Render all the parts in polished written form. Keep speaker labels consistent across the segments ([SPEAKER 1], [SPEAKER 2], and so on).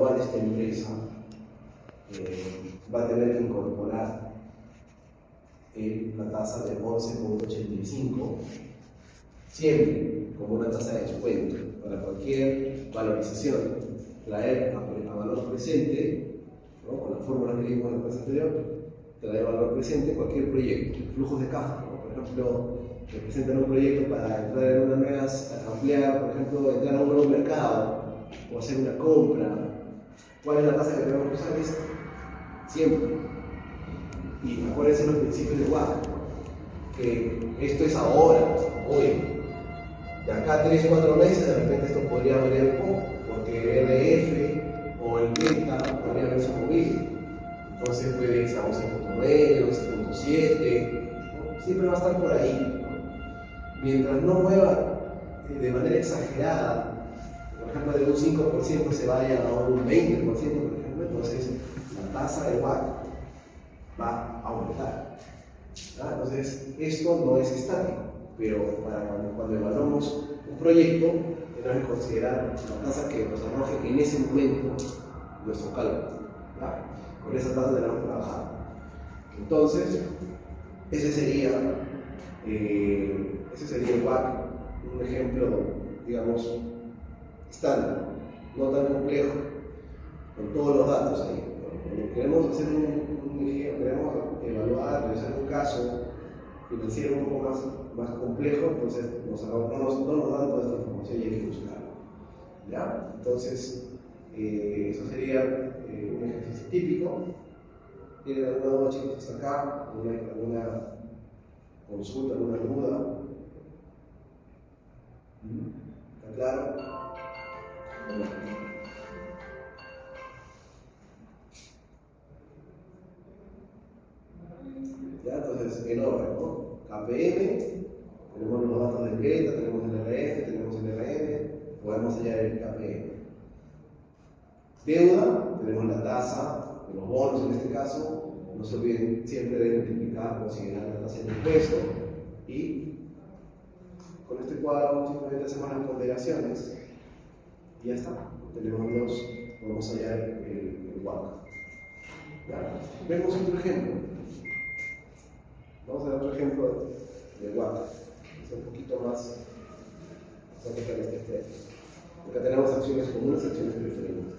[SPEAKER 1] evaluar esta empresa va a tener que incorporar la tasa de 11.85 siempre como una tasa de descuento para cualquier valorización, traer a valor presente, ¿no? Con la fórmula que vimos en la clase anterior, traer a valor presente cualquier proyecto, flujos de caja, ¿no? Por ejemplo, que presentan un proyecto para entrar en una nueva, ampliar, por ejemplo, entrar a un nuevo mercado o hacer una compra. ¿Cuál es la tasa que tenemos que usar? Esta, siempre. Y acuérdense los principios de WACC, que esto es ahora, hoy. De acá a 3-4 meses, de repente esto podría variar un poco, porque el RF o el delta podría haberse movido. Entonces puede irse a 11.9, 11.7, ¿no? Siempre va a estar por ahí, ¿no? Mientras no mueva de manera exagerada, por ejemplo, de un 5% se vaya a un 20%, por ejemplo, entonces la tasa de WACC va a aumentar. ¿Ah? Entonces, esto no es estático, pero para cuando evaluamos un proyecto, tenemos que considerar la tasa que nos arroje en ese momento nuestro cálculo. ¿Ah? Con esa tasa tenemos que trabajar. Entonces, ese sería el WACC, un ejemplo, digamos, estándar, no tan complejo, con todos los datos ahí. Cuando queremos hacer queremos evaluar, realizar un caso financiero un poco más complejo, entonces no nos dan toda esta información y hay que buscarla. ¿Ya? Entonces, eso sería un ejercicio típico. ¿Tienen alguna duda, chicos, hasta acá? ¿Alguna consulta, alguna duda? ¿Está claro? ¿Ya? Entonces, en orden, ¿no? KPM, tenemos los datos del beta, tenemos el RF, tenemos el RM, podemos hallar el KPM. Deuda, tenemos la tasa de los bonos en este caso, no se olviden siempre de multiplicar, considerar la tasa de impuesto y con este cuadro simplemente hacemos las ponderaciones y ya está, podemos hallar el WACC. Vemos otro ejemplo. Vamos a ver otro ejemplo de WACC, es un poquito más acerca de este tema. Acá tenemos acciones comunes y acciones preferentes.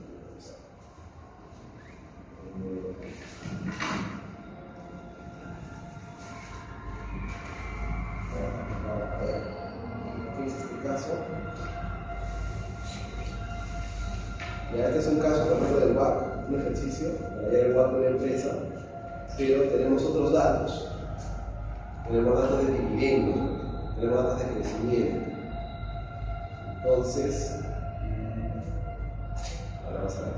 [SPEAKER 1] A ver, ¿qué es este caso? Ya, este es un caso, por ejemplo, del WACC, un ejercicio para hallar el WACC de una empresa, pero tenemos otros datos. Tenemos datos de dividendos, tenemos datos de crecimiento. Entonces, ahora vamos a ver.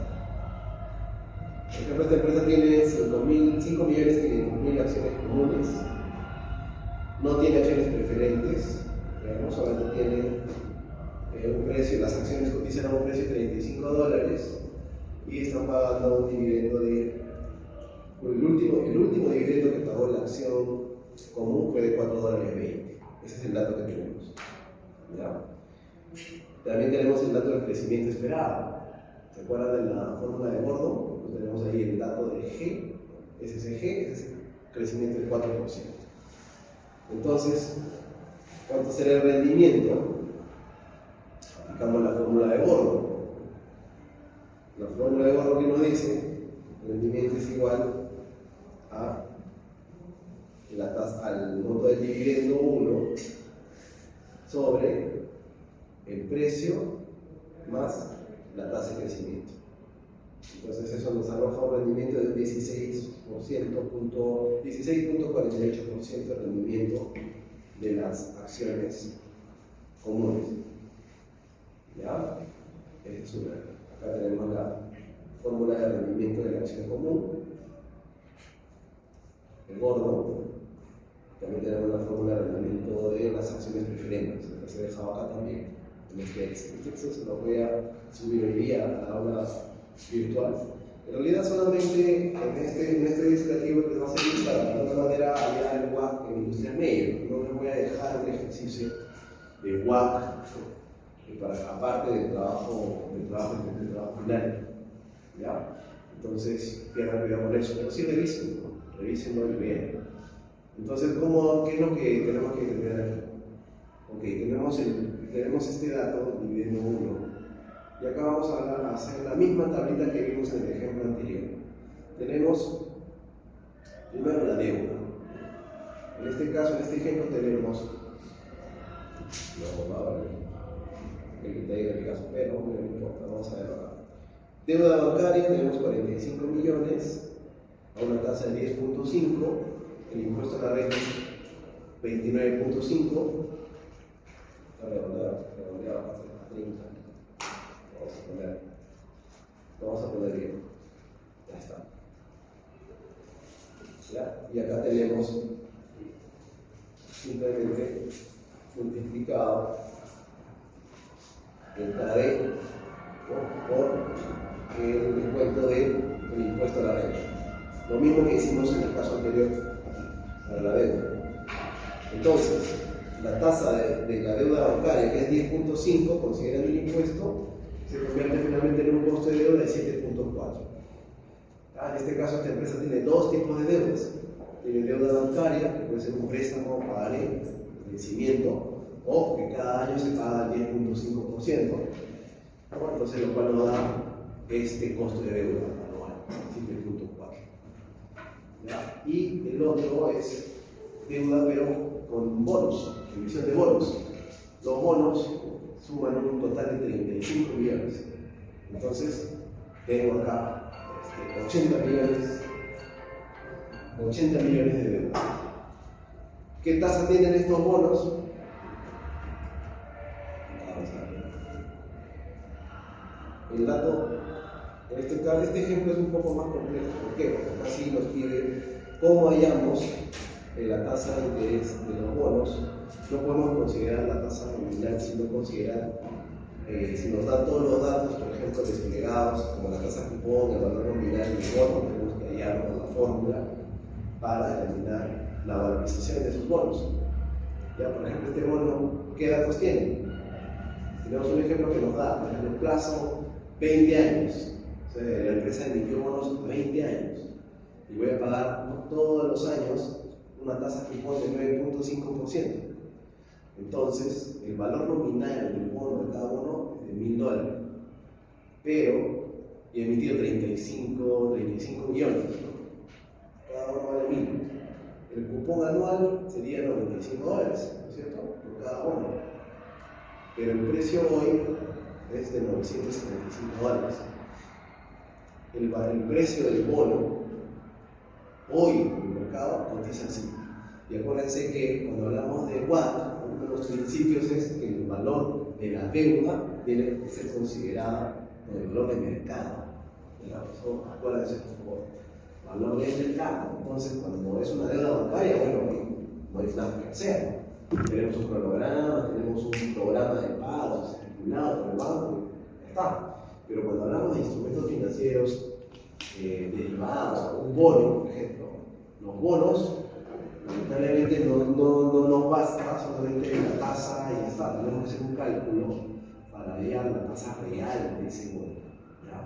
[SPEAKER 1] Por ejemplo, esta empresa tiene 5.500.000 acciones comunes, no tiene acciones preferentes, digamos, solamente tiene un precio, las acciones cotizan a un precio de $35 y están pagando un dividendo el último dividendo que pagó la acción común fue de $4.20. Ese es el dato que tenemos. ¿Ya? También tenemos el dato del crecimiento esperado. ¿Se acuerdan de la fórmula de Gordon? Pues tenemos ahí el dato de G, ese es el G, ese es el crecimiento del 4%. Entonces, ¿cuánto será el rendimiento? Aplicamos la fórmula de Gordon. La fórmula de Gordon que nos dice, el rendimiento es igual a al monto del dividendo 1 sobre el precio más la tasa de crecimiento. Entonces eso nos arroja un rendimiento de un 16.48% de rendimiento de las acciones comunes. ¿Ya? Es una. Acá tenemos la fórmula de rendimiento de la acción común, el Gordon. También tenemos la fórmula de rendimiento de las acciones preferentes, que se dejaba acá también en este Excel. Este Excel se lo voy a subir hoy día a la aula virtual. En realidad solamente en este discutivo les va a servir para de alguna manera hallar el WACC en Industrias Meyer. No les voy a dejar un ejercicio de WACC para aparte del trabajo final. ¿Ya? Entonces, pierdan cuidado con eso, pero sí revísenlo y vean. Entonces, ¿qué es lo que tenemos que entender aquí? Ok, tenemos este dato dividiendo 1, y acá vamos a hacer la misma tablita que vimos en el ejemplo anterior. Tenemos primero la deuda. En este caso, en este ejemplo tenemos, no va a valer el que te diga el caso, pero no importa, vamos a ver acá. Deuda bancaria, tenemos 45 millones a una tasa de 10.5, el impuesto a la renta 29.5, redondeado a 30. Vamos a poner bien. Ya está. ¿Ya? Y acá tenemos simplemente multiplicado el KD por el descuento del impuesto a la renta. Lo mismo que hicimos en el caso anterior para la deuda. Entonces, la tasa de la deuda bancaria, que es 10.5, considerando el impuesto, se convierte finalmente en un costo de deuda de 7.4. En este caso, esta empresa tiene dos tipos de deudas. Tiene deuda bancaria, que puede ser un préstamo a pagaré, vencimiento, o que cada año se paga el 10.5%. Entonces, lo cual nos da este costo de deuda anual, 7.4. Y el otro es deuda, pero con bonos, emisión de bonos. Los bonos suman un total de 35 millones. Entonces, tengo acá 80 millones de deuda. ¿Qué tasa tienen estos bonos? El dato, este ejemplo es un poco más complejo. ¿Por qué? Porque acá sí nos pide cómo hallamos la tasa de interés de los bonos. No podemos considerar la tasa nominal, sino considerar, si nos dan todos los datos, por ejemplo, desplegados, como la tasa cupón, el valor nominal y el bono, tenemos que hallarlo con la fórmula para determinar la valorización de esos bonos. Ya, por ejemplo, este bono, ¿qué datos tiene? Tenemos un ejemplo que nos da, por ejemplo, el plazo 20 años. O sea, la empresa emitió bonos 20 años y voy a pagar todos los años una tasa cupón de 9.5%. Entonces, el valor nominal del bono de cada bono es de $1.000, pero he emitido 35 millones, ¿no? Cada bono vale 1.000. El cupón anual sería $95, ¿no es cierto? Por cada bono. Pero el precio hoy es de $975. El precio del bono hoy en el mercado cotiza así. Y acuérdense que cuando hablamos de WACC, uno de los principios es que el valor de la deuda tiene que ser considerada con el valor de mercado. Eso, acuérdense, por favor. Valor de mercado. Entonces, cuando es una deuda bancaria, bueno, no hay nada que hacer. Tenemos un cronograma, tenemos un programa de pagos estipulado por el banco, ya está. Pero cuando hablamos de instrumentos financieros derivados, un bono, por ejemplo, los bonos, lamentablemente no nos basta solamente la tasa y ya está. Tenemos que hacer un cálculo para hallar la tasa real de ese bono. ¿Ya?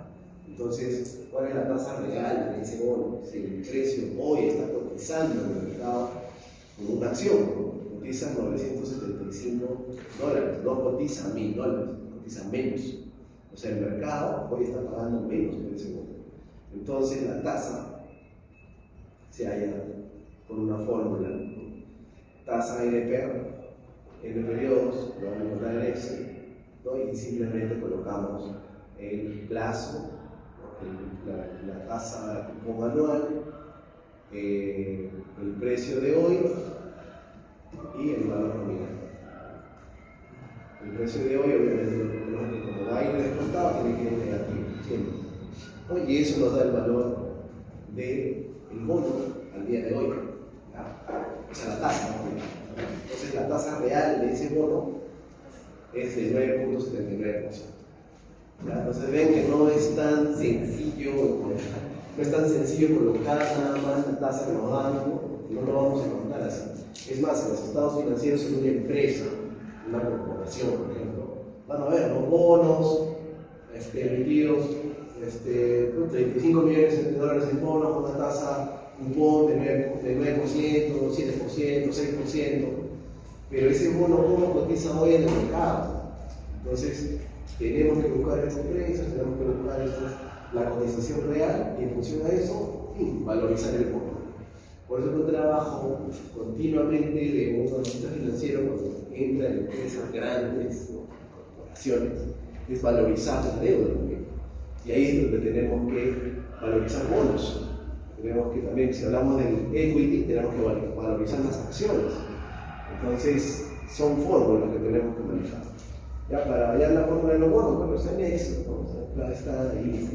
[SPEAKER 1] Entonces, ¿cuál es la tasa real de ese bono? Si el precio hoy está cotizando en el mercado como una acción, ¿no? Cotiza $975, no cotiza $1.000, cotiza menos. O sea, el mercado hoy está pagando menos por ese bono. Entonces, la tasa se halla con una fórmula, ¿no? Tasa NPR, N periodos, lo vamos a encontrar en Excel, ¿no? Y simplemente colocamos el plazo, ¿no? la tasa cupón anual, el precio de hoy y el valor nominal. El precio de hoy, obviamente, como va a ir descontado, tiene que ir negativo siempre, ¿no? Y eso nos da el valor del bono al día de hoy. O sea, la tasa, ¿no? Entonces, la tasa real de ese bono es de 9.79%. Entonces, ven que no es tan sencillo colocar nada más la tasa que nos dan, no lo vamos a encontrar así. Es más, en los estados financieros en una empresa, una corporación, por ejemplo, van a ver los bonos emitidos 35 millones de dólares en bonos con una tasa cupón de 9%, 7%, 6%, pero ese bono cotiza hoy en el mercado. Entonces, tenemos que buscar estos precios, tenemos que buscar la cotización real y en función a eso, valorizar el bono. Por eso yo trabajo continuamente de un analista financiero cuando entra en empresas grandes, corporaciones, es valorizar la deuda también. Y ahí es donde tenemos que valorizar bonos. Tenemos que también, si hablamos del equity, tenemos que valorizar las acciones. Entonces, son fórmulas que tenemos que manejar. Ya para hallar la fórmula de los bonos, bueno, está en Excel, ¿no? O sea, está ahí.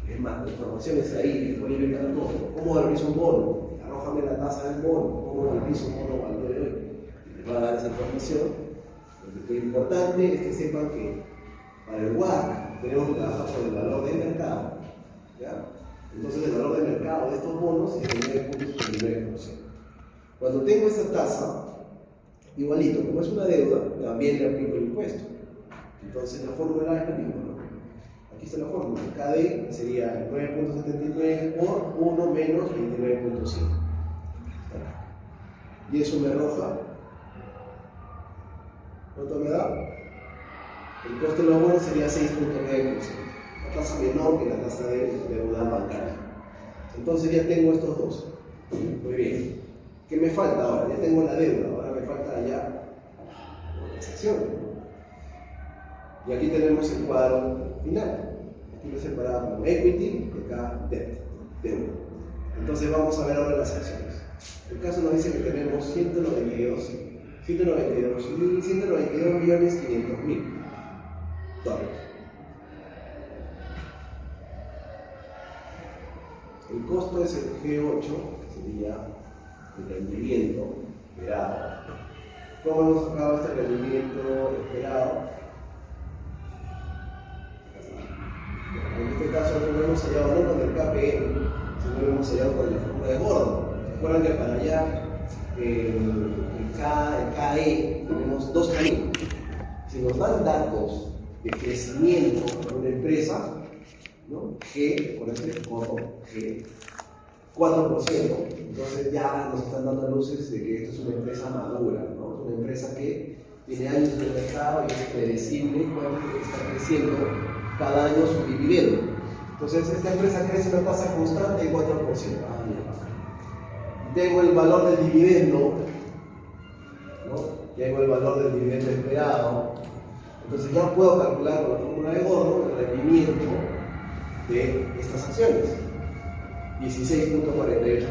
[SPEAKER 1] Es más, la información está ahí, disponible para todos. ¿Cómo valorizo un bono? Arrójame la tasa del bono. ¿Cómo valorizo un bono al día de hoy? Les va a dar esa información. Lo importante es que sepan que para el WACC tenemos que trabajar por el valor del mercado. ¿Ya? Entonces el valor del mercado de estos bonos es de 9.9%. Cuando tengo esa tasa, igualito, como es una deuda, también le aplico el impuesto. Entonces la fórmula es la misma, ¿no? Aquí está la fórmula. KD sería 9.79 por 1 menos 29.5. Y eso me arroja. ¿Cuánto me da? El costo de los bonos sería 6.9%. La tasa menor que la tasa de deuda bancaria. Entonces ya tengo estos dos. Muy bien. ¿Qué me falta ahora? Ya tengo la deuda. Ahora me falta ya las acciones. Y aquí tenemos el cuadro final. Aquí lo separamos como equity y acá debt, deuda. Entonces vamos a ver ahora las acciones. El caso nos dice que tenemos 192 millones 500 mil dólares. El costo es el G8, que sería el rendimiento esperado. ¿Cómo hemos sacado este rendimiento esperado? En este caso no lo hemos hallado no con el KPM, sino lo hemos hallado con la fórmula de Gordon. Recuerdan que para allá el KE tenemos dos caminos. Si nos dan datos de crecimiento de una empresa, ¿no? G, por ejemplo, G, 4%, entonces ya nos están dando luces de que esto es una empresa madura, ¿no? Es una empresa que tiene años en el mercado y es predecible cuánto está creciendo cada año su dividendo. Entonces esta empresa crece una tasa constante de 4%. Tengo el valor del dividendo, ¿no? Tengo el valor del dividendo esperado. Entonces ya puedo calcular con la fórmula de Gordon el rendimiento de estas acciones. 16.48%.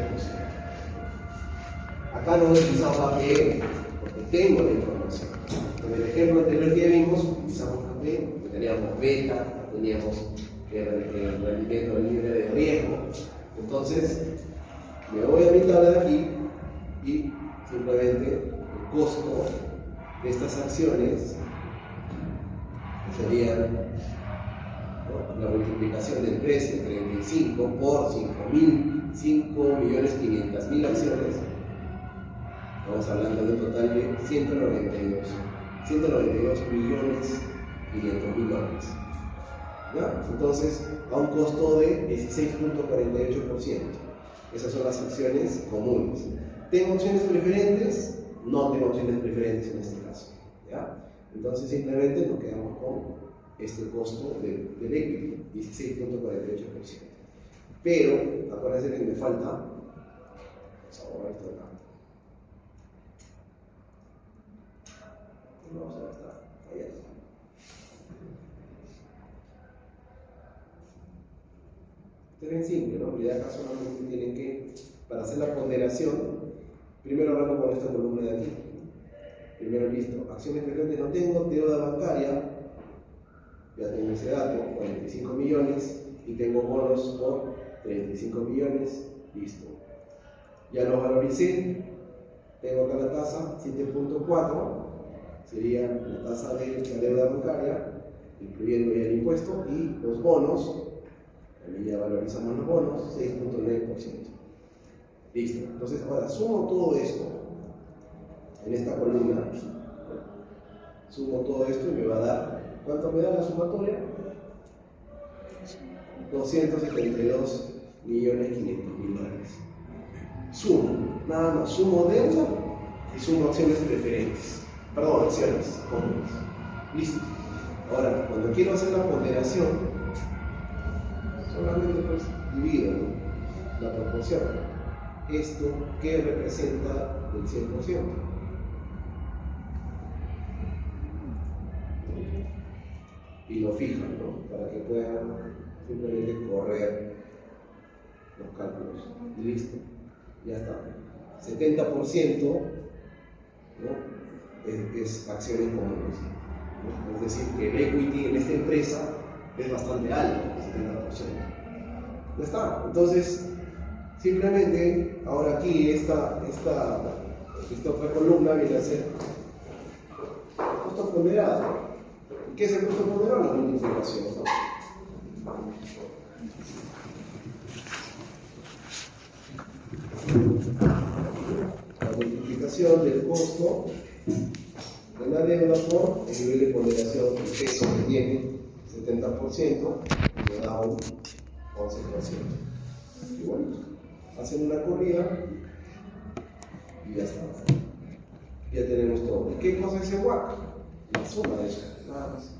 [SPEAKER 1] Acá no he utilizado KPM porque tengo la información. En el ejemplo anterior que vimos, utilizamos KPM porque teníamos beta, teníamos el rendimiento libre de riesgo. Entonces, me voy a mi tabla de aquí y simplemente el costo de estas acciones sería la multiplicación del precio 35 por 5.500.000 acciones. Estamos hablando de un total de 192.500.000 dólares. ¿Ya? Entonces, a un costo de 16.48%. Esas son las acciones comunes. ¿Tengo opciones preferentes? No tengo opciones preferentes en este caso. ¿Ya? Entonces, simplemente nos quedamos con este costo del equity, 16.48%. Pero, acuérdense que me falta, vamos a borrar esto de acá. Vamos a ver, está allá. Esto es bien simple, ¿no? Pero ya acá solamente tienen que, para hacer la ponderación, primero arranco con esta columna de aquí. Primero, listo, acciones preferentes no tengo, deuda bancaria, ya tengo ese dato, 45 millones, y tengo bonos por 35 millones, listo. Ya los valoricé, tengo acá la tasa, 7.4, sería la tasa de la deuda bancaria, incluyendo ya el impuesto, y los bonos, también ya valorizamos los bonos, 6.9%. Listo, entonces ahora sumo todo esto en esta columna, sumo todo esto y me va a dar, ¿cuánto me da la sumatoria? $272.500.000. Sumo, nada más, sumo deuda y sumo acciones preferentes. Perdón, acciones comunes. Listo. Ahora, cuando quiero hacer la ponderación, solamente pues divido, ¿no?, la proporción. Esto, ¿qué representa el 100%? Y lo fijan, ¿no?, para que puedan simplemente correr los cálculos. Y listo. Ya está. 70%, ¿no?, es acciones comunes, ¿no? Es decir, que el equity en esta empresa es bastante alto, el 70%. Ya está. Entonces, simplemente, ahora aquí, esta otra columna viene a ser costo ponderado. ¿Qué es el costo ponderado? La multiplicación, ¿no? La multiplicación del costo de la deuda por el nivel de ponderación del peso que tiene 70% y le da un 11%. Y bueno, hacen una corrida y ya está. Ya tenemos todo. ¿Y qué cosa es el WACC? La suma de eso, nada más.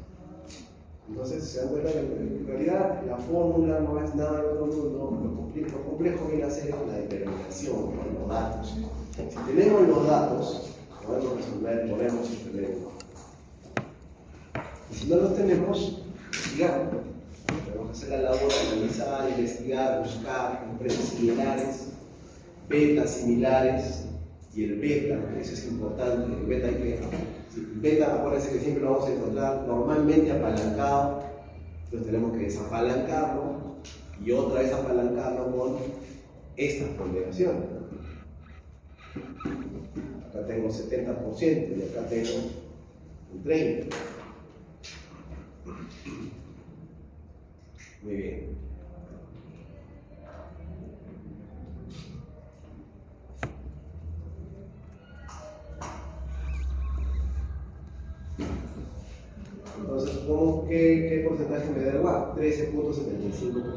[SPEAKER 1] Entonces, se dan cuenta que en realidad la fórmula no es nada del otro mundo. Lo complejo viene a ser la determinación, ¿no?, los datos. Si tenemos los datos, podemos resolver, podemos implementar. Y si no los tenemos, investigamos. Tenemos que hacer la labor de analizar, investigar, buscar empresas similares, betas similares, y el beta, eso es importante. El beta hay que. El beta, acuérdense que siempre lo vamos a encontrar normalmente apalancado, entonces tenemos que desapalancarlo y otra vez apalancarlo con estas ponderaciones. Acá tengo 70% y acá tengo un 30%. Muy bien. Entonces, ¿qué porcentaje me da el WACC? 13.75%.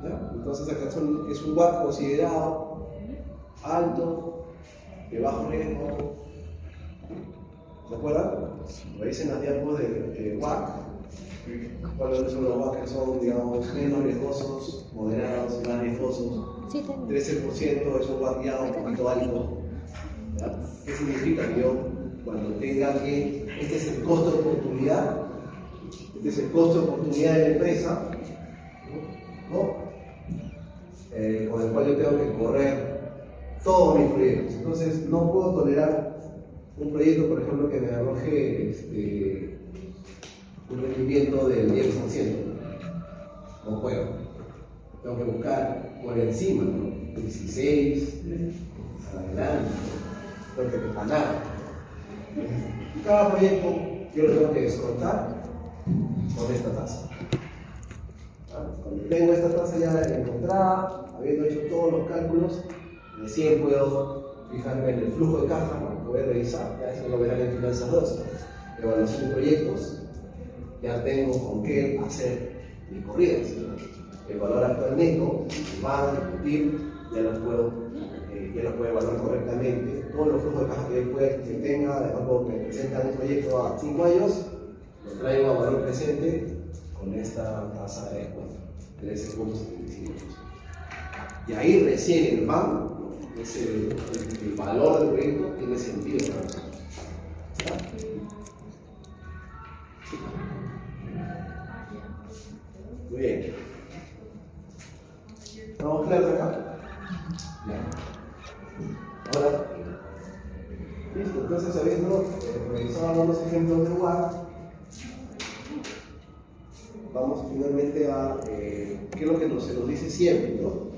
[SPEAKER 1] ¿Ya? Entonces, acá es un WACC considerado alto, de bajo riesgo. ¿Se acuerdan? Revisen las diapos de WACC. ¿Cuáles son los WACC que son, digamos, menos riesgosos, moderados y más riesgosos? 13% es un WACC ya un poquito alto. ¿Ya? ¿Qué significa? Que yo, cuando tenga que, este es el costo de oportunidad, de la empresa, ¿no?, con el cual yo tengo que correr todos mis proyectos. Entonces, no puedo tolerar un proyecto, por ejemplo, que me arroje un rendimiento del 10%. No puedo. Tengo que buscar por encima, ¿no?, 16, adelante, tengo que ganar. Cada proyecto yo lo tengo que descontar con esta tasa. Cuando tengo esta tasa ya encontrada, habiendo hecho todos los cálculos, recién puedo fijarme en el flujo de caja para poder revisar. Ya eso lo verán en Finanzas 2. Evaluación de proyectos, ya tengo con qué hacer mis corridas. El valor actual neto, van a discutir, ya los puedo evaluar correctamente. Todos los flujos de caja que tenga, de ejemplo, que presentan un proyecto a 5 años, lo traigo a valor presente con esta tasa de descuento, 13.75%. Y ahí recién el BAM, el valor del proyecto, tiene sentido para nosotros. Muy bien. ¿Estamos claros acá? Bien. Ahora, listo. Entonces, habiendo revisado algunos ejemplos de WACC, vamos finalmente a qué es lo que se nos dice siempre, ¿no?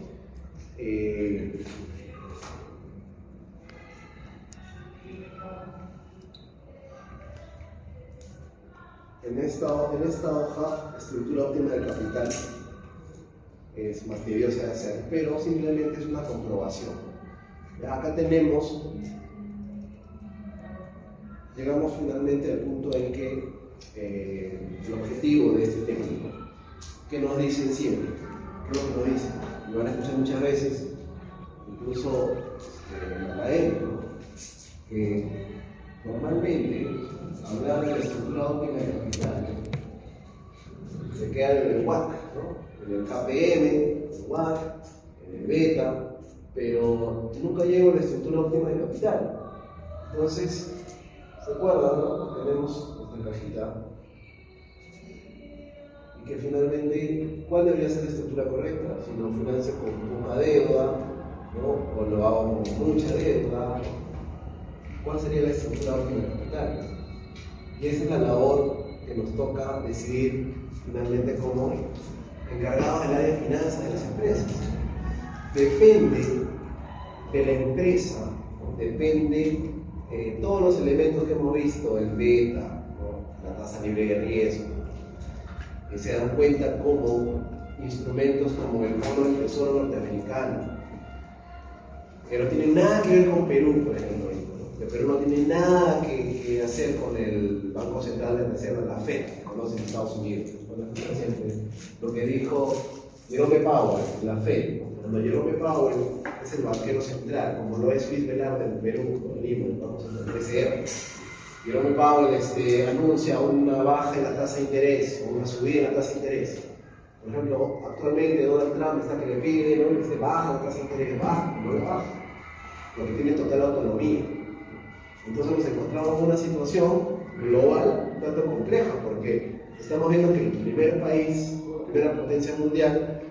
[SPEAKER 1] En esta hoja, estructura óptima del capital es más tediosa de hacer, pero simplemente es una comprobación. Acá llegamos finalmente al punto en que el objetivo de este técnico, ¿qué nos dicen siempre? ¿Qué es lo que nos dicen? Y van a escuchar muchas veces, incluso en la academia, ¿no? Que normalmente hablar de la estructura óptima del capital se queda en el WACC, ¿no? En el KPM, en el WACC, en el beta, pero nunca llego a la estructura óptima del capital. Entonces, ¿se acuerdan, no? Tenemos nuestra cajita y que finalmente, ¿cuál debería ser la estructura correcta? Si lo financio con poca deuda, ¿no? O lo hago con mucha deuda, ¿cuál sería la estructura óptima del capital? Y esa es la labor que nos toca decidir finalmente como encargados del área de finanzas de las empresas. Depende de la empresa, ¿no? Depende de todos los elementos que hemos visto, el beta, ¿no? La tasa libre de riesgo, que se dan cuenta como instrumentos como el bono del tesoro norteamericano, que no tienen nada que ver con Perú, por ejemplo. El Perú no tiene nada que hacer con el Banco Central de Reserva, la FED, que conocen en Estados Unidos. Lo que dijo Jerome Powell, la FED. Cuando Jerome Powell es el banquero central, como lo es Luis Velarde en Perú, con Lima, el Banco Central de BCR. Jerome Powell anuncia una baja en la tasa de interés o una subida en la tasa de interés. Por ejemplo, actualmente Donald Trump está que le pide, ¿no? Que se baja la tasa de interés, baja, no le baja, porque tiene total autonomía. Entonces nos encontramos en una situación global un tanto compleja, porque estamos viendo que el primer país, la primera potencia mundial,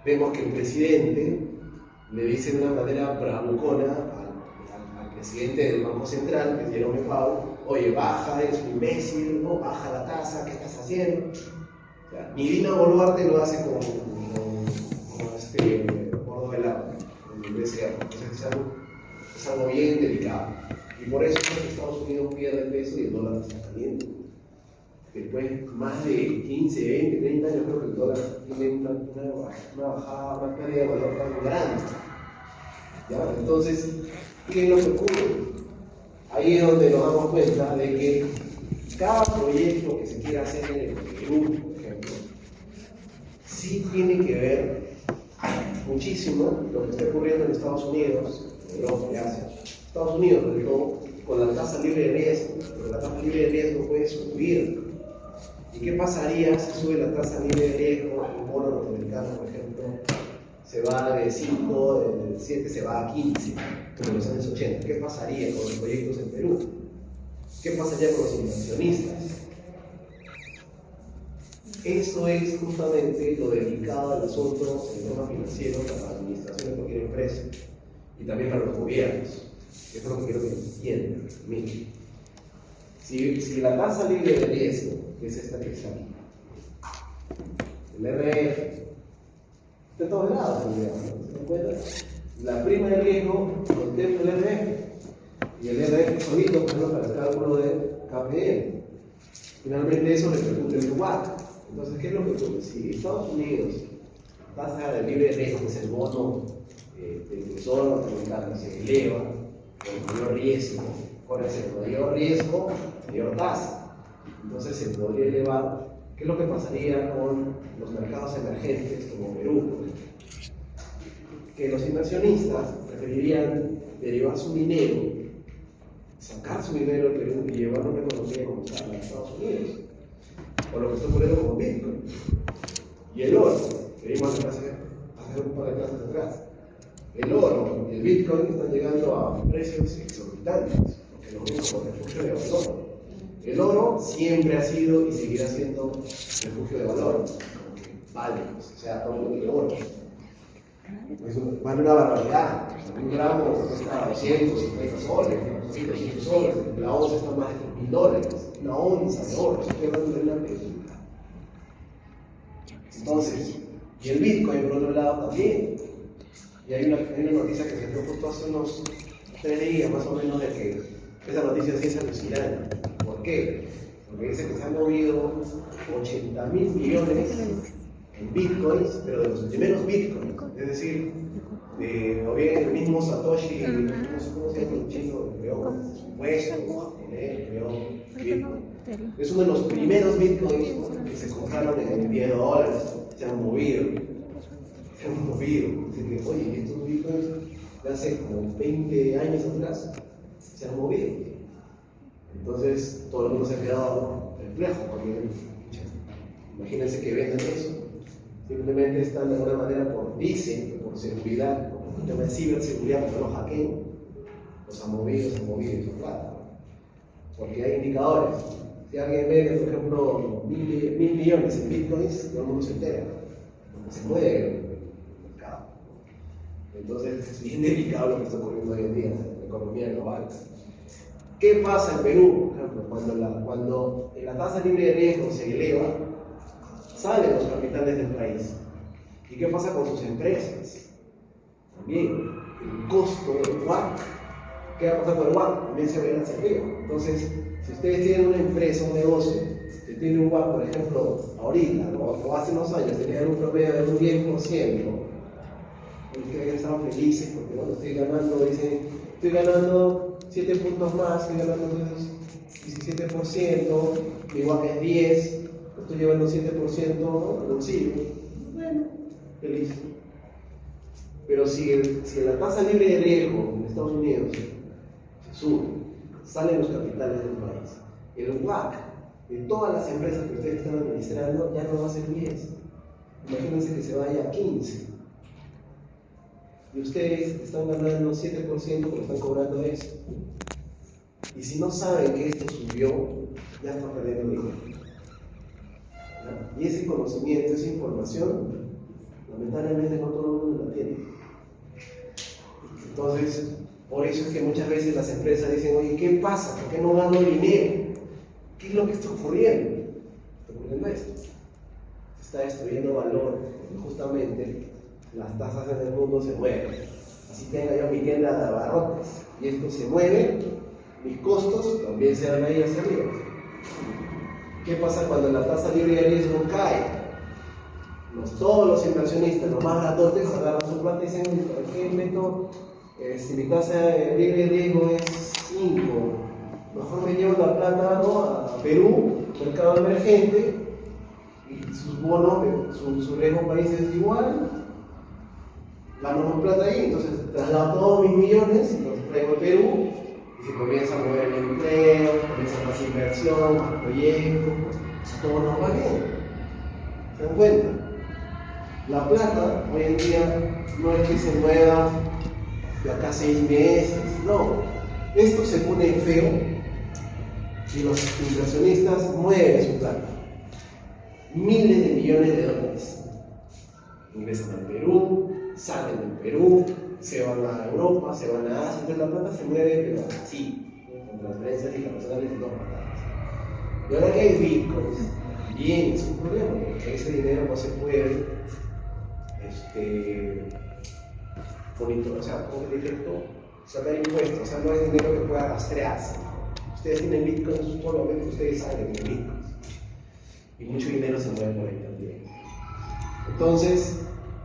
[SPEAKER 1] vemos que el presidente le dice de una manera bravucona al presidente del Banco Central, que es Jerome Powell: oye, baja, es un imbécil, ¿no? Baja la tasa, ¿qué estás haciendo? O sea, ni Dina Boluarte lo hace con Gordo Velarde, en el BCR. Entonces es algo bien delicado. Y por eso es que Estados Unidos pierde el peso y el dólar está cayendo. Después, más de 15, 20, 30 años, creo que el dólar tiene una bajada, una pérdida de valor tan grande. ¿Ya? Entonces, ¿qué es lo que ocurre? Ahí es donde nos damos cuenta de que cada proyecto que se quiera hacer en el Perú, por ejemplo, sí tiene que ver muchísimo lo que está ocurriendo en Estados Unidos, en Europa y Asia. Estados Unidos, sobre todo, con la tasa libre de riesgo, porque la tasa libre de riesgo puede subir. ¿Y qué pasaría si sube la tasa libre de riesgo? El bono norteamericano, por ejemplo, se va de 5, de 7 se va a 15, como en los años 80. ¿Qué pasaría con los proyectos en Perú? ¿Qué pasaría con los inversionistas? Eso es justamente lo delicado del asunto en el tema financiero para la administración de cualquier empresa y también para los gobiernos. Eso es lo que quiero que entiendan. Miren, si la tasa libre de riesgo, que es esta que está aquí, el RF, está en todos lados, ¿se dan cuenta? La prima de riesgo contempla el RF y el RF solito, por ejemplo, para el cálculo de KPM. Finalmente eso repercute en el WACC. Entonces, ¿qué es lo que ocurre? Si Estados Unidos, tasa de libre riesgo, que es el bono del tesoro norteamericano, se eleva con mayor riesgo, con ese mayor riesgo, mayor tasa, entonces se podría elevar. ¿Qué es lo que pasaría con los mercados emergentes como Perú? Que los inversionistas preferirían derivar su dinero, sacar su dinero del Perú y llevarlo a una economía como está en Estados Unidos, o lo que está ocurriendo con Bitcoin y el oro, que vimos hace un par de clases atrás. El oro y el Bitcoin están llegando a precios exorbitantes, porque lo vemos como refugio de valor. El oro siempre ha sido y seguirá siendo refugio de valor, porque vale, o sea, todo el mundo tiene oro. Vale una barbaridad. Un gramo cuesta 250 soles, 200 soles, la onza está más de $3.000. Una onza de oro, estoy hablando de una película. Entonces, y el Bitcoin por otro lado también. Y hay una noticia que se dio justo hace unos 3 días más o menos, de que esa noticia sí es alucinante. ¿Por qué? Porque dice que se han movido 80.000 millones en bitcoins, pero de los primeros bitcoins, es decir, o bien el mismo Satoshi, no sé cómo se llama el chino, creó supuesto, japonés, creó bitcoin. Es uno de los primeros bitcoins que se compraron en $10, se han movido. Así que, oye, estos bitcoins de hace como 20 años atrás se han movido. Entonces, todo el mundo se ha quedado perplejo, porque imagínense que venden eso. Simplemente están de alguna manera por seguridad, por un tema de ciberseguridad, porque no hackeen, los han movido, su plata. Porque hay indicadores. Si alguien vende, por ejemplo, 1.000 millones en bitcoins, todo el mundo se entera, porque se mueve el mercado. Entonces es bien delicado lo que está ocurriendo hoy en día en la economía global. ¿Qué pasa en Perú? Por ejemplo, cuando la tasa libre de riesgo se eleva, salen los capitales del país. ¿Y qué pasa con sus empresas? También el costo del WACC. ¿Qué va a pasar con el WACC? También se ve hacia arriba. Entonces, si ustedes tienen una empresa, un negocio, que tiene un WACC, por ejemplo, ahorita, o hace unos años, tenían un promedio de un 10%, ustedes estaban felices porque, bueno, estoy ganando 7 puntos más, estoy ganando entonces 17%, mi WACC es 10%, estoy llevando 7% al bolsillo. Bueno, feliz. Pero si la tasa libre de riesgo en Estados Unidos se sube, salen los capitales del país, el WACC de todas las empresas que ustedes están administrando ya no va a ser 10. Imagínense que se vaya a 15. Y ustedes están ganando 7% porque están cobrando eso. Y si no saben que esto subió, ya están perdiendo dinero. ¿No? Y ese conocimiento, esa información, lamentablemente no todo el mundo la tiene. Entonces, por eso es que muchas veces las empresas dicen, oye, ¿qué pasa? ¿Por qué no gano dinero? ¿Qué es lo que está ocurriendo? Está ocurriendo esto. Se está destruyendo valor, porque justamente las tasas en el mundo se mueven. Así tenga yo mi tienda de abarrotes y esto se mueve, mis costos también se van a ir hacia arriba. ¿Qué pasa cuando la tasa libre de riesgo cae? Todos los inversionistas, los más grandotes, agarran su plata y dicen, ¿qué meto? Si mi tasa libre de riesgo es 5, mejor me llevo la plata, ¿no?, a Perú, mercado emergente, y sus bonos, su riesgo país es igual, gano más plata ahí, entonces traslado todos mis millones y los traigo a Perú, y se comienza a mover el empleo, comienza más inversión, más proyectos, pues todo nos va bien. ¿Se dan cuenta? La plata hoy en día no es que se mueva de acá a 6 meses, no. Esto se pone feo y los inversionistas mueven su plata. Miles de millones de dólares. Ingresan al Perú, salen del Perú, se van a Europa, se van a Asia, entonces la plata se mueve, pero así, con transferencias internacionales y todas patadas. Y ahora que hay bitcoins, también es un problema, porque ese dinero no se puede o sea, por defecto, sacar impuestos, o sea, no es dinero que pueda rastrearse. Ustedes tienen bitcoins, solamente ustedes saben que tienen bitcoins. Y mucho dinero se mueve por ahí también. Entonces,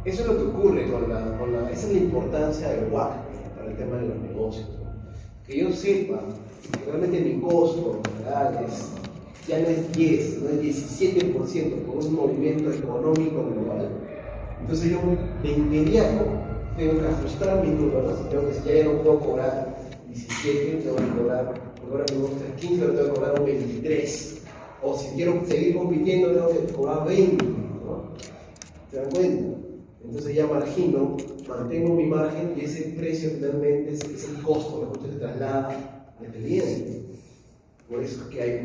[SPEAKER 1] eso es lo que ocurre esa es la importancia del WACC para el tema de los negocios, ¿no? Que yo sepa que realmente mi costo real ya no es 10, no es 17% por un movimiento económico global. Entonces yo de inmediato tengo que ajustar mis números, tengo que, si ya no puedo cobrar 17, tengo que cobrar, porque ahora me gusta 15, pero tengo que cobrar un 23. O si quiero seguir compitiendo, tengo que cobrar 20, ¿no? ¿Se dan cuenta? Entonces ya margino, mantengo mi margen y ese precio finalmente es el costo que se traslada al cliente. Por eso es que hay a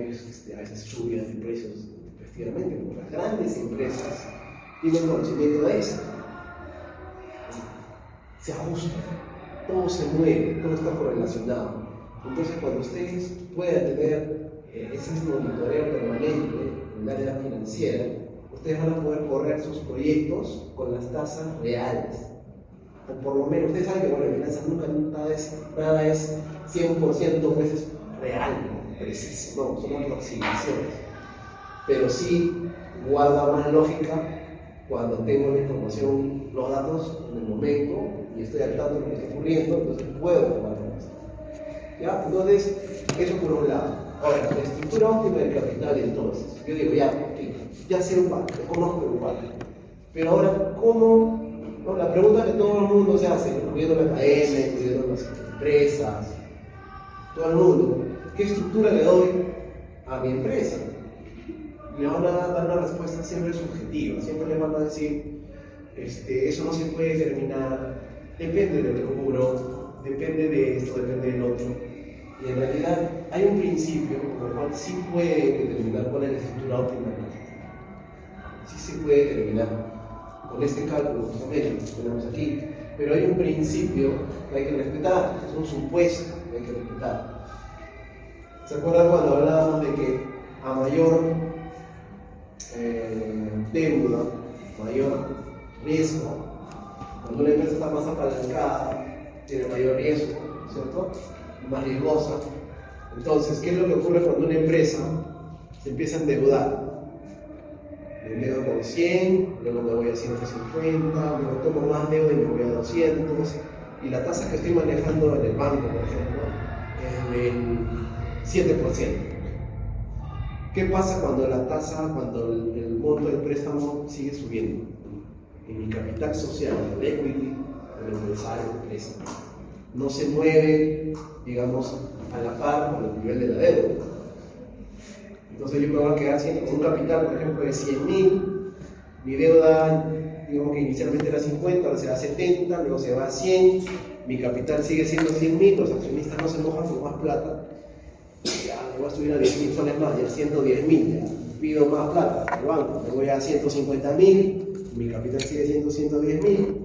[SPEAKER 1] veces subidas de precios efectivamente, porque las grandes empresas tienen conocimiento de eso. Se ajusta, todo se mueve, todo está correlacionado. Entonces, cuando ustedes puedan tener ese monitoreo permanente en el área financiera, ustedes van a poder correr sus proyectos con las tasas reales. O por lo menos, ustedes saben que bueno, en finanzas nunca nada es 100% veces real, preciso, no, son aproximaciones. Pero sí guarda más lógica cuando tengo la información, los datos en el momento y estoy al tanto de lo que está ocurriendo, entonces puedo tomar una. ¿Ya? Entonces, eso por un lado. Ahora, la estructura óptima del capital, entonces, yo digo, ya sé un banco, ya conozco un banco, pero ahora, ¿cómo? No, la pregunta que todo el mundo se hace, incluyendo la academia, incluyendo las empresas, todo el mundo, ¿qué estructura le doy a mi empresa? Y le van a dar una respuesta siempre subjetiva, siempre le van a decir, eso no se puede determinar, depende del rubro, depende de esto, depende del otro. Y en realidad hay un principio por el cual sí puede determinar cuál es la estructura óptima. Sí se puede determinar con este cálculo que tenemos aquí, pero hay un principio que hay que respetar, es un supuesto que hay que respetar. ¿Se acuerdan cuando hablábamos de que a mayor deuda, mayor riesgo, cuando una empresa está más apalancada, tiene mayor riesgo, ¿cierto? Más riesgosa? Entonces, ¿qué es lo que ocurre cuando una empresa se empieza a endeudar? Me endeudo con 100, luego me voy a 150, luego tomo más deuda y me voy a 200, y la tasa que estoy manejando en el banco, por ejemplo, es del 7%. ¿Qué pasa cuando la tasa, cuando el monto del préstamo sigue subiendo? En mi capital social, el equity, el empresario, la empresa, no se mueve, digamos, a la par con el nivel de la deuda. Entonces yo me voy a quedar con un capital, por ejemplo, de 100.000, mi deuda, digamos que inicialmente era 50, ahora será 70, luego se va a 100, mi capital sigue siendo 100.000, los accionistas no se mojan con más plata, ya me voy a subir a 10.000 soles más, ya 110.000, ya pido más plata al banco, me voy a 150.000, mi capital sigue siendo 110.000,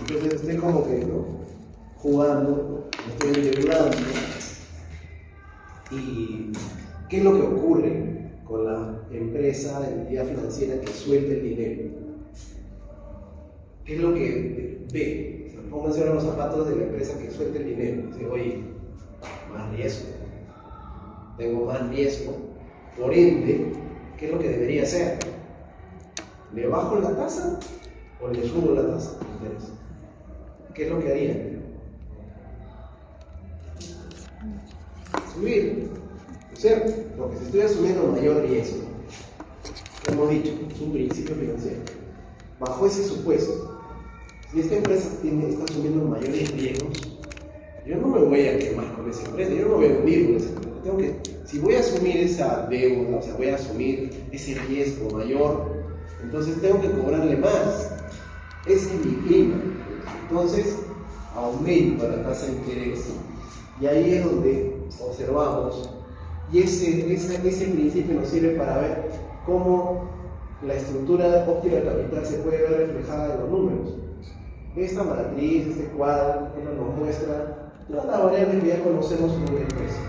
[SPEAKER 1] entonces estoy como que, ¿no?, jugando, me estoy endeudando. ¿Y qué es lo que ocurre con la empresa, la entidad financiera que suelta el dinero? ¿Qué es lo que ve? Pónganse ahora los zapatos de la empresa que suelta el dinero. Dice, oye, más riesgo, tengo más riesgo, por ende, ¿qué es lo que debería hacer? ¿Le bajo la tasa o le subo la tasa de interés? ¿Qué es lo que haría? Subir, ¿cierto? Porque si estoy asumiendo mayor riesgo, como hemos dicho, es un principio financiero. Bajo ese supuesto, si esta empresa está asumiendo mayores riesgos, yo no me voy a quemar con esa empresa, yo no me voy a hundir con esa empresa. Si voy a asumir esa deuda, o sea, voy a asumir ese riesgo mayor, entonces tengo que cobrarle más. Ese es mi clima. Entonces, aumento la tasa de interés. Y ahí es donde observamos, y ese principio nos sirve para ver cómo la estructura óptima del capital se puede ver reflejada en los números. Esta matriz, este cuadro, nos muestra todas las variables que ya conocemos en una empresa.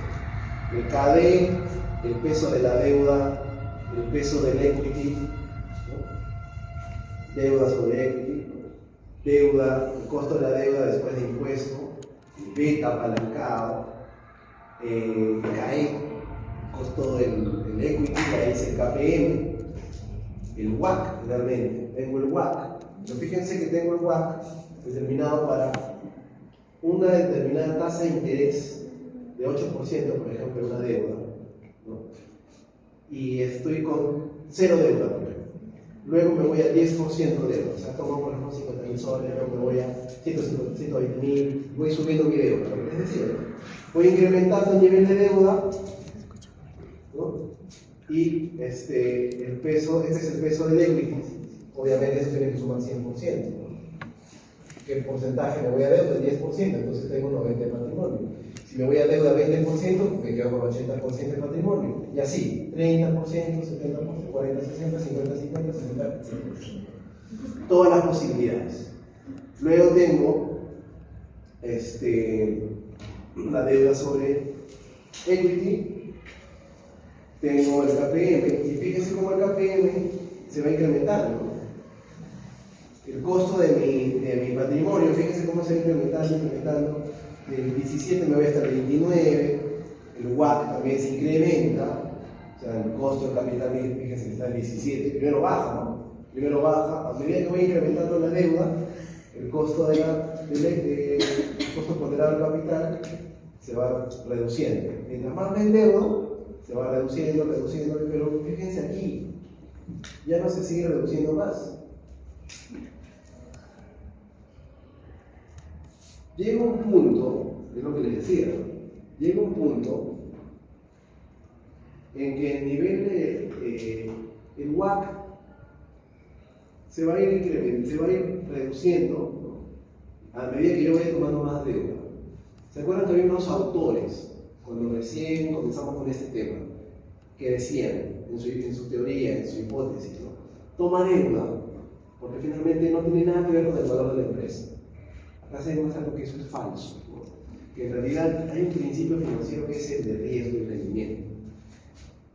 [SPEAKER 1] El KD, el peso de la deuda, el peso del equity, ¿no?, deuda sobre equity, deuda, el costo de la deuda después de impuesto, el beta apalancado, el CAE, costo del equity, ahí es el KPM, el WACC, realmente, tengo el WACC, pero fíjense que tengo el WACC determinado para una determinada tasa de interés de 8%, por ejemplo, una deuda, ¿no?, y estoy con 0 deuda, por ejemplo. Luego me voy a 10% de deuda, o sea, tomo por ejemplo 50.000 soles, luego me voy a 120.000, voy subiendo mi deuda. Es decir, voy incrementando el nivel de deuda, ¿no?, y el peso, este es el peso del equity, obviamente eso tiene que sumar 100%, ¿no? ¿Qué porcentaje me voy a deuda? 10%, entonces tengo 90 de patrimonio. Si me voy a deuda 20%, me quedo con 80% de patrimonio. Y así, 30%, 70%, 40, 60, 50, 50, 60, 50%. Todas las posibilidades. Luego tengo la deuda sobre equity, tengo el KPM, y fíjense cómo el KPM se va incrementando, ¿no? El costo de mi patrimonio, fíjense cómo se va incrementando. Del 17 me voy hasta el 29, el WACC también se incrementa, o sea, el costo del capital, fíjense que está en 17, primero baja, ¿no? Primero baja, a medida que va incrementando la deuda, el costo, el costo ponderado del capital se va reduciendo. Mientras más me endeudo, se va reduciendo, pero fíjense aquí, ya no se sigue reduciendo más. Llega un punto, es lo que les decía, llega un punto en que el nivel de el WACC se va a ir reduciendo, ¿no? A medida que yo vaya tomando más deuda. ¿Se acuerdan que había unos autores, cuando recién comenzamos con este tema, que decían, en su teoría, en su hipótesis, ¿no? Toma deuda, porque finalmente no tiene nada que ver con el valor de la empresa. Acá se demuestra que eso es falso, ¿no? Que en realidad hay un principio financiero que es el de riesgo y rendimiento.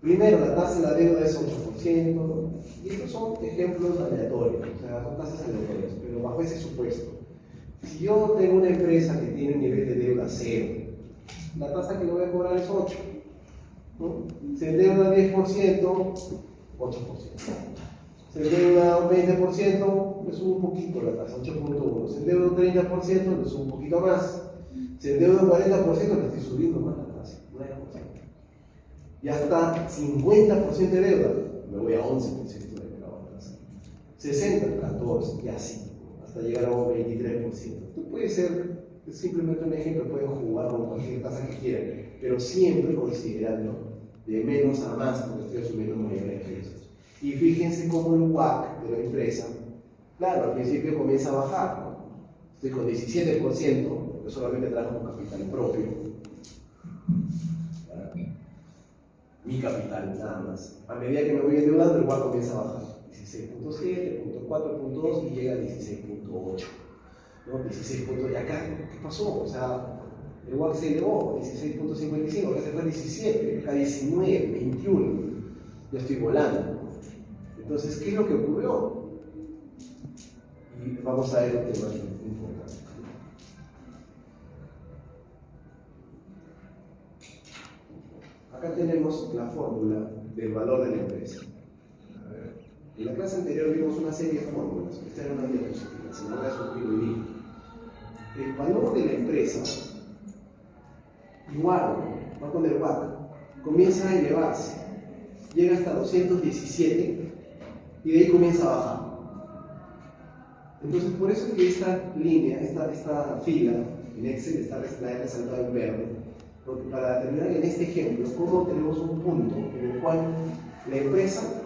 [SPEAKER 1] Primero, la tasa de la deuda es 8%, ¿no? Y estos son ejemplos aleatorios, o sea, son tasas aleatorias, pero bajo ese supuesto. Si yo tengo una empresa que tiene un nivel de deuda 0, la tasa que le voy a cobrar es 8, ¿no? Se endeuda 10%, 8%. Se endeuda un 20%, le subo un poquito la tasa, 8.1. Se endeuda un 30%, le subo un poquito más. Se endeuda un 40%, le estoy subiendo más la tasa, 9%. Y hasta 50% de deuda, me voy a 11% de la tasa. 60%, 14%, y así, hasta llegar a un 23%. Esto puede ser simplemente un ejemplo, pueden jugar con cualquier tasa que quieran, pero siempre considerando de menos a más, porque estoy asumiendo mayores riesgos. Y fíjense cómo el WACC de la empresa, claro, al principio comienza a bajar, ¿no? Estoy con 17%, yo solamente trabajo con capital propio, mi capital nada más. A medida que me voy endeudando, el WACC comienza a bajar, 16.7, 4.2 y llega a 16.8. ¿No? 16 puntos, y acá, ¿qué pasó? O sea, el WACC se elevó, 16.55, acá se fue a 17, acá 19, 21, yo estoy volando. Entonces, ¿qué es lo que ocurrió? Y vamos a ver un tema importante. Acá tenemos la fórmula del valor de la empresa. A ver, en la clase anterior vimos una serie de fórmulas, esta era una diapositiva, se me voy a suscribir. El valor de la empresa, igual, va con el WACC, comienza a elevarse, llega hasta 217 y de ahí comienza a bajar. Entonces, por eso es que esta línea, esta fila en Excel está resaltada en verde, porque para terminar en este ejemplo, cómo tenemos un punto en el cual la empresa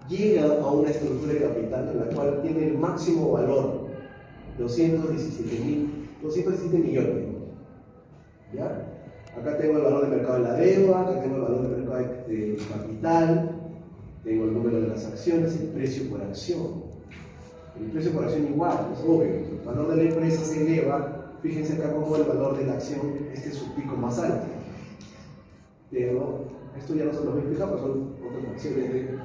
[SPEAKER 1] llega a una estructura de capital en la cual tiene el máximo valor, 217 millones. ¿Ya? Acá tengo el valor de mercado de la deuda, acá tengo el valor de mercado de capital, tengo el número de las acciones, el precio por acción. El precio por acción igual, es obvio. El valor de la empresa se eleva, fíjense acá cómo el valor de la acción, este es su pico más alto. Pero esto ya no se lo voy a explicar, pero son otras acciones que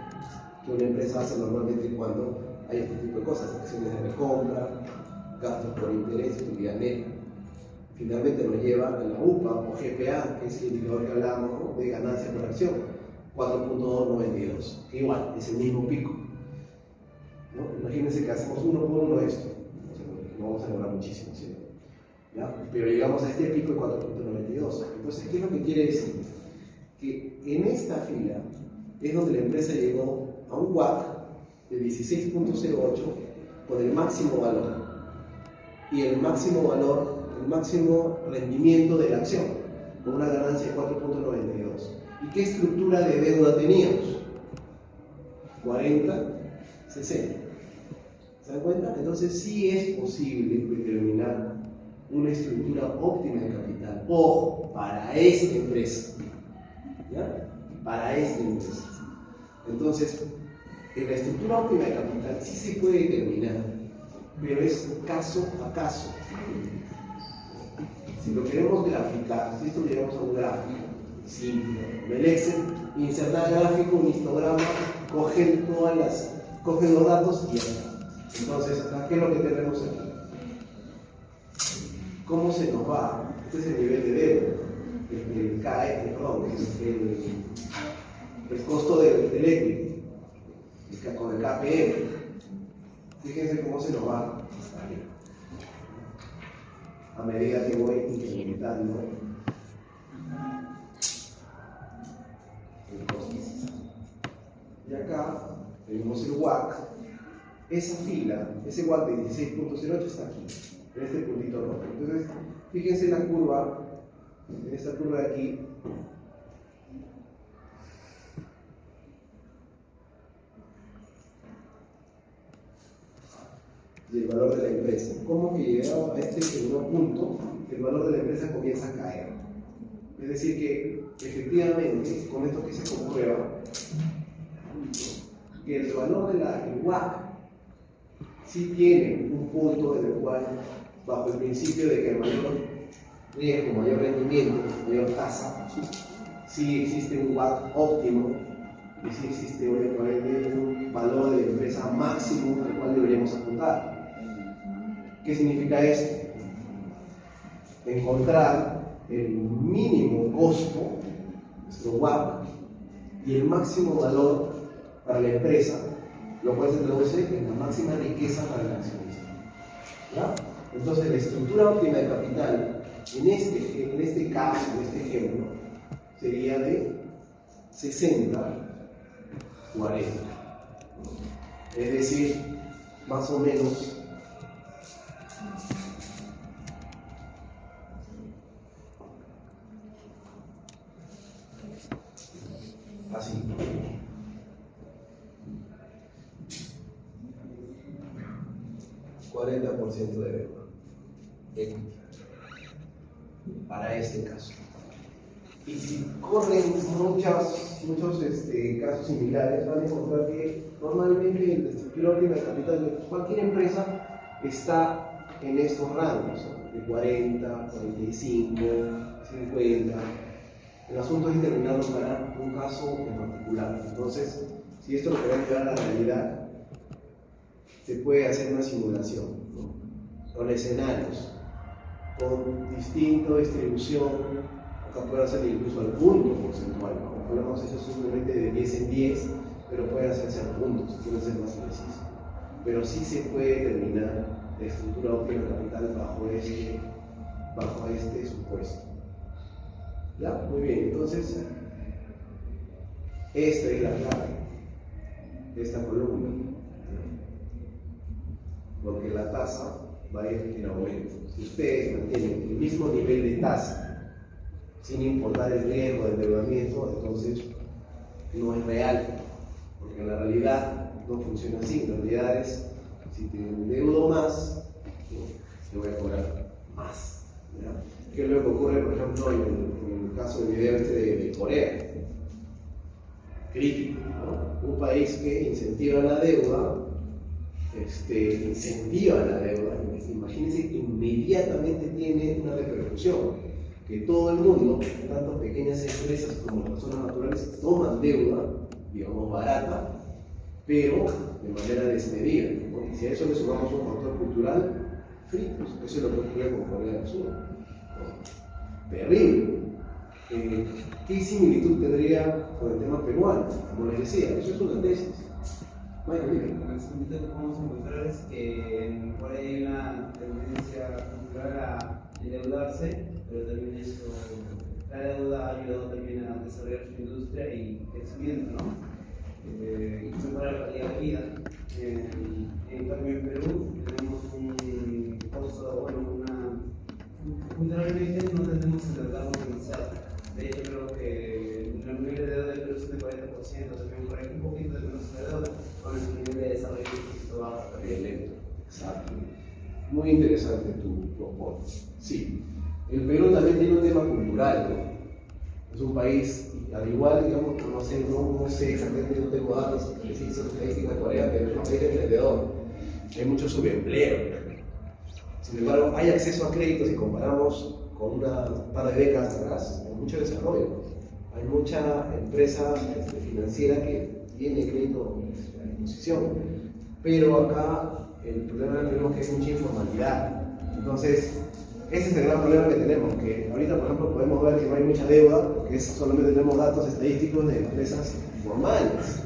[SPEAKER 1] una empresa hace normalmente cuando hay este tipo de cosas, acciones de recompra, gastos por interés, utilidad neta. Finalmente nos lleva a la UPA o GPA, que es el indicador que hablábamos, ¿no? De ganancia por acción, 4.92. Igual, es el mismo pico, ¿no? Imagínense que hacemos uno por uno esto, no vamos a lograr muchísimo, ¿sí? ¿Ya? Pero llegamos a este pico de 4.92. Entonces, ¿qué es lo que quiere decir? Que en esta fila es donde la empresa llegó a un WACC de 16.08 con el máximo valor y el máximo rendimiento de la acción, con una ganancia de 4.92. ¿Y qué estructura de deuda teníamos? 40, 60. ¿Se dan cuenta? Entonces sí es posible determinar una estructura óptima de capital. Ojo, para esta empresa. ¿Ya? Para esta empresa. Entonces, en la estructura óptima de capital sí se puede determinar, pero es caso a caso. Si lo queremos graficar, si esto lo llevamos a un gráfico simple, en el Excel, insertar gráfico, un histograma, coge los datos y ya está. Entonces, acá, ¿qué es lo que tenemos aquí? ¿Cómo se nos va? Este es el nivel de deuda, el costo del equity, con el KPM. Fíjense cómo se nos va a medida que voy incrementando el costo. Y acá tenemos el WACC. Esa fila, ese WACC de 16.08 está aquí, en este puntito rojo. Entonces, fíjense en la curva, en esta curva de aquí. Del valor de la empresa. ¿Cómo que llegado a este segundo punto, el valor de la empresa comienza a caer? Es decir, que efectivamente, con esto que se comprueba, que el valor de la WACC sí tiene un punto en el cual, bajo el principio de que el mayor riesgo, mayor rendimiento, mayor tasa, sí existe un WACC óptimo y sí existe un valor de la empresa máximo al cual deberíamos apuntar. ¿Qué significa esto? Encontrar el mínimo costo, nuestro WACC, y el máximo valor para la empresa, lo cual se traduce en la máxima riqueza para el accionista. ¿Ya? Entonces, la estructura óptima de capital, en este caso, en este ejemplo, sería de 60-40. Es decir, más o menos así. $40 de deuda equity para este caso. Y si corren muchos casos similares, van a encontrar que normalmente en la estructura óptima de capital de cualquier empresa está en estos rangos, ¿no? De 40, 45, 50. El asunto es determinarlo para un caso en particular. Entonces, si esto lo queremos llevar a la realidad, se puede hacer una simulación, ¿no? Con escenarios, con distinta distribución. Acá puede hacer incluso al punto porcentual, ¿no? No lo hemos hecho simplemente de 10 en 10, pero puede hacerse al punto, si quiere ser más preciso. Pero sí se puede determinar la estructura óptima de capital bajo este supuesto. ¿Ya? Muy bien, entonces, esta es la clave de esta columna, porque la tasa va a ir en aumento. Si ustedes mantienen el mismo nivel de tasa, sin importar el riesgo de endeudamiento, entonces no es real, porque en la realidad no funciona así. En realidad es, si te endeudo más, te voy a cobrar más. ¿Ya? ¿Qué es lo que ocurre, por ejemplo, en el caso del video de Corea? Crítico, ¿no? Un país que incentiva la deuda, imagínense que inmediatamente tiene una repercusión, que todo el mundo, tanto pequeñas empresas como personas naturales, toman deuda, digamos barata, pero de manera desmedida, ¿no? Y si a eso le sumamos un factor cultural, fritos, eso es lo que ocurre con Corea del Sur, ¿no? Terrible. ¿Qué similitud tendría con el tema peruano? Como les decía, eso es una tesis.
[SPEAKER 2] Bueno, lo que podemos encontrar es que por ahí hay una tendencia cultural a endeudarse, pero también eso, la deuda ha ayudado también a desarrollar su industria y crecimiento, ¿no? Y mejorar la calidad de vida. En cambio, en Perú tenemos un costo, bueno, culturalmente no tendemos a endeudarnos demasiado. De hecho, creo que el nivel de deuda del Perú es de 40%, también por ahí un poquito de menos de deuda, con el nivel de desarrollo un poquito bajo también.
[SPEAKER 1] Exacto. Muy interesante tu aporte. Sí. El Perú también tiene un tema cultural, ¿no? Es un país, al igual, digamos, no sé exactamente, no tengo datos precisos, estadísticas de Corea, pero es un país emprendedor. Hay mucho subempleo. Sin embargo, hay acceso a créditos si comparamos con una par de décadas atrás, hay mucho desarrollo. Hay mucha empresa financiera que tiene crédito a disposición. Pero acá el problema que tenemos es que hay mucha informalidad. Entonces, ese es el gran problema que tenemos, que ahorita, por ejemplo, podemos ver que no hay mucha deuda, porque solamente tenemos datos estadísticos de empresas formales.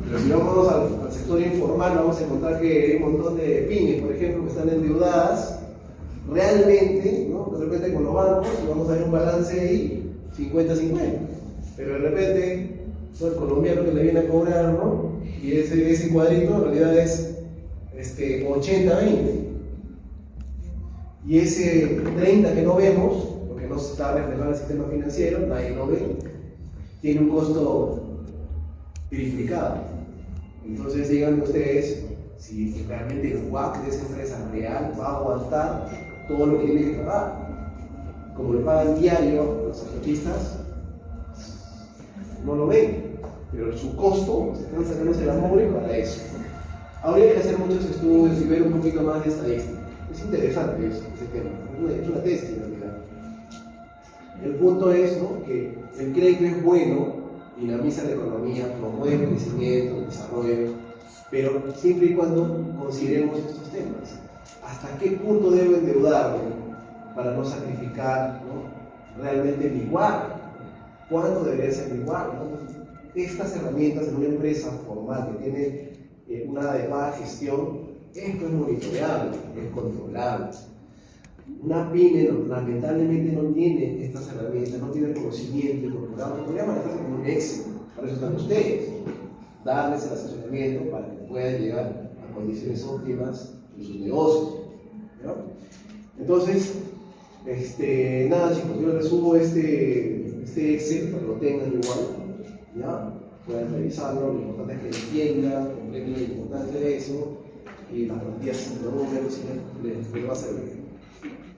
[SPEAKER 1] Pero si vamos al sector informal, vamos a encontrar que hay un montón de pymes, por ejemplo, que están endeudadas realmente, ¿no? De repente con los bancos, y vamos a ver un balance ahí 50-50. Pero de repente, ¿no? El colombiano que le viene a cobrar, ¿no? Y ese cuadrito en realidad es 80-20. Y ese 30 que no vemos, porque no está reflejado en el sistema financiero, nadie lo ve, tiene un costo triplicado. Entonces díganme ustedes si realmente el WACC de esa empresa real va a aguantar todo lo que tiene que pagar. Como lo pagan diario los autopistas, no lo ven, pero su costo se están sacándose la mugre para eso. Habría que hacer muchos estudios y ver un poquito más de estadística. Es interesante ese tema, es una tesis en realidad. El punto es, ¿no?, que el crédito es bueno, dinamiza la economía, promueve el crecimiento, el desarrollo, pero siempre y cuando consideremos estos temas. ¿Hasta qué punto debo endeudarme para no sacrificar, ¿no?, realmente mi WACC? ¿Cuánto debería ser mi WACC? Estas herramientas en una empresa formal que tiene una adecuada gestión, esto es monitoreable, es controlable. Una pyme lamentablemente no tiene estas herramientas, no tiene conocimiento incorporado, podría manejarse como un éxito. Para eso están ustedes, darles el asesoramiento para que puedan llegar a condiciones óptimas en sus negocios, ¿no? Entonces, nada chicos, yo les subo este Excel para que lo tengan igual, ¿ya? Pueden revisarlo, lo importante es que entiendan, comprenden la importancia de eso y las plantillas de números les va a servir.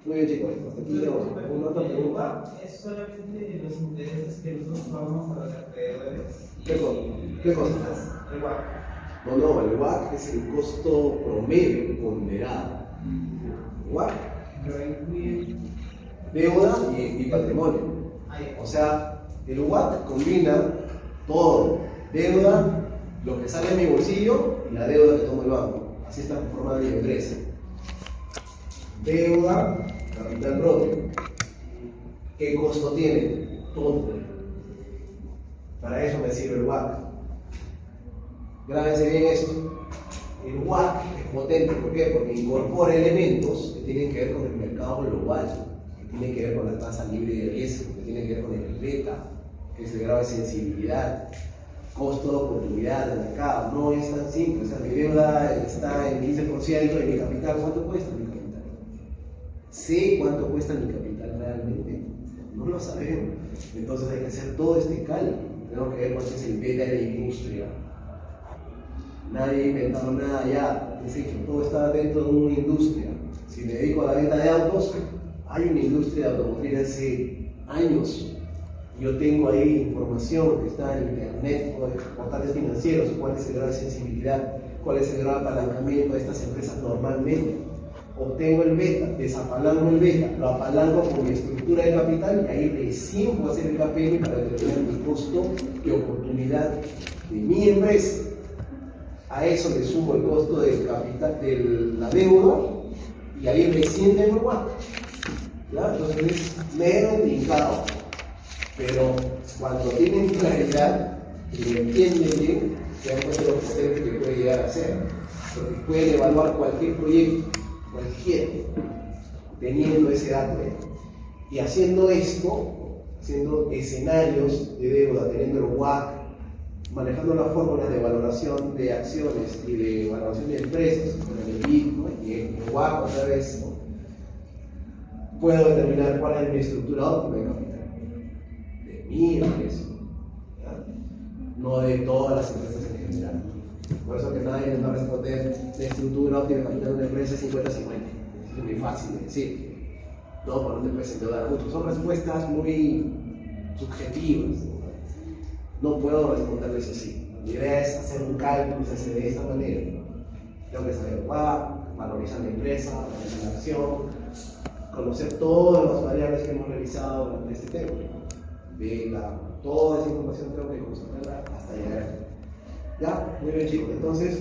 [SPEAKER 1] Muy bien chicos, hasta aquí tenemos una otra pregunta.
[SPEAKER 2] Es solamente los intereses que nosotros pagamos a los acreedores.
[SPEAKER 1] ¿Qué cosa?
[SPEAKER 2] El WACC.
[SPEAKER 1] No, el WACC es el costo promedio ponderado. WACC
[SPEAKER 2] Pero incluye
[SPEAKER 1] deuda y patrimonio. O sea, el WACC combina todo: deuda, lo que sale de mi bolsillo y la deuda que toma el banco. Así está conformada mi empresa. Deuda, capital propio. ¿Qué costo tiene? Todo. Para eso me sirve el WACC. Grábense bien esto. El WACC es potente, ¿por qué? Porque incorpora elementos que tienen que ver con el mercado global, que tienen que ver con la tasa libre de riesgo, que tienen que ver con el beta, que es el grado de sensibilidad, costo de oportunidad del mercado. No es tan simple. O sea, mi deuda está en 15% y mi capital, ¿cuánto cuesta mi capital? ¿Sé cuánto cuesta mi capital realmente? No lo sabemos. Entonces hay que hacer todo este cálculo. Tengo que ver cuál es el beta de la industria. Nadie ha inventado nada ya, es decir, todo está dentro de una industria. Si me dedico a la venta de autos, hay una industria de automotriz hace años. Yo tengo ahí información que está en internet, portales financieros, cuál es el grado de sensibilidad, cuál es el grado de apalancamiento de estas empresas normalmente. Obtengo el beta, desapalanco el beta, lo apalanco con mi estructura de capital y ahí recién puedo hacer el KPM para determinar mi costo de oportunidad de mi empresa. A eso le sumo el costo del capital, de la deuda, y ahí recién tengo el WACC. ¿Ya? Entonces es medio indicado, pero cuando tienen claridad y lo entienden bien, se dan cuenta de lo potente que puede llegar a ser. Porque pueden evaluar cualquier proyecto, cualquiera, teniendo ese dato. Y haciendo esto, haciendo escenarios de deuda, teniendo el WACC, manejando las fórmulas de valoración de acciones y de valoración de empresas, con el EBIT, ¿no?, y el WACC otra vez, ¿no?, puedo determinar cuál es mi estructura óptima de capital, de mi empresa, ¿ya?, no de todas las empresas en general. Por eso que nadie les va a responder la estructura óptima de capital de una empresa es 50-50. Es muy fácil de decir. No, porque no te puedes endeudar mucho. Son respuestas muy subjetivas. No puedo responderles así. Mi idea es hacer un cálculo, se hace de esta manera. Tengo que saber valorizar la empresa, valorizar la acción, conocer todas las variables que hemos revisado durante este tema. Toda esa información tengo que consultarla hasta llegar. Ya, muy bien chicos. Entonces,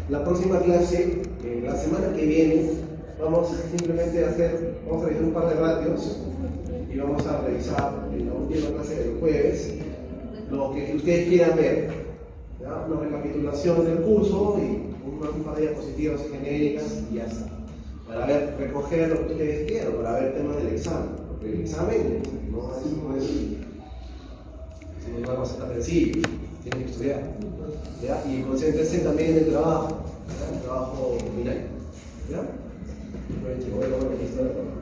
[SPEAKER 1] la próxima clase, la semana que viene, vamos simplemente a revisar un par de ratios y vamos a revisar en la última clase del jueves lo que ustedes quieran ver. ¿ya? Una recapitulación del curso y un par de diapositivas genéricas y ya está. Para ver, recoger lo que ustedes quieran, para ver temas del examen. Porque el examen no es una cosa tan sencilla, tienen que estudiar. ¿Ya? Y concéntrense también en el trabajo, ¿ya? El trabajo final. ¿Ya? Bueno, chicos, voy a tomar la lista de trabajo.